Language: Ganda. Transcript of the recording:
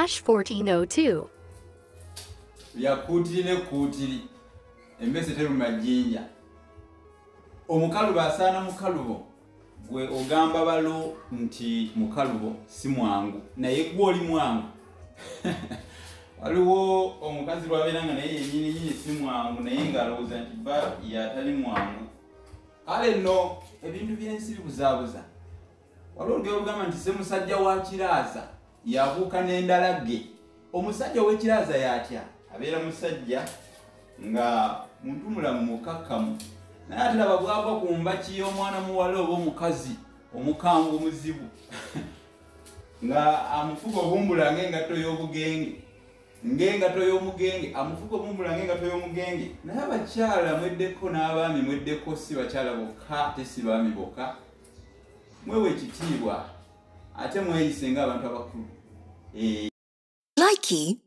1402. Yakutiri ne kutiri. Embese teru majinja. Omukalubo asaana mukalubo. Gwe ogamba balo nti mukalubo si mwangu. Naye gwe oli mwangu. Waliwo omukazi lwabeeranga naye yennyini si mwangu naye ng'alowooza nti bba yatali mwangu. Kale nno ebintu by'ensi bibuzaabuza. Waliwo olugero olugamba nti se musajja wa kiraaza yabuuka n'endalage. Omusajja w'ekiraaza y'atya? Abeera musajja nga muntu mulamu mukakkamu. Naye ate laba bw'ava ku mbaki y'omwana muwala oba omukazi omukambwe omuzibu nga amufuga obumbula ng'engatto y'obugenge. Ng'engatto y'omugenge amufuga obumbula ng'engatto y'omugenge. Naye abakyala mweddeko n'abaami mweddeko si bakyala bokka te si baami bokka. Mwewe ekitiibwa ate mweyise ng'abantu abakulu. Likey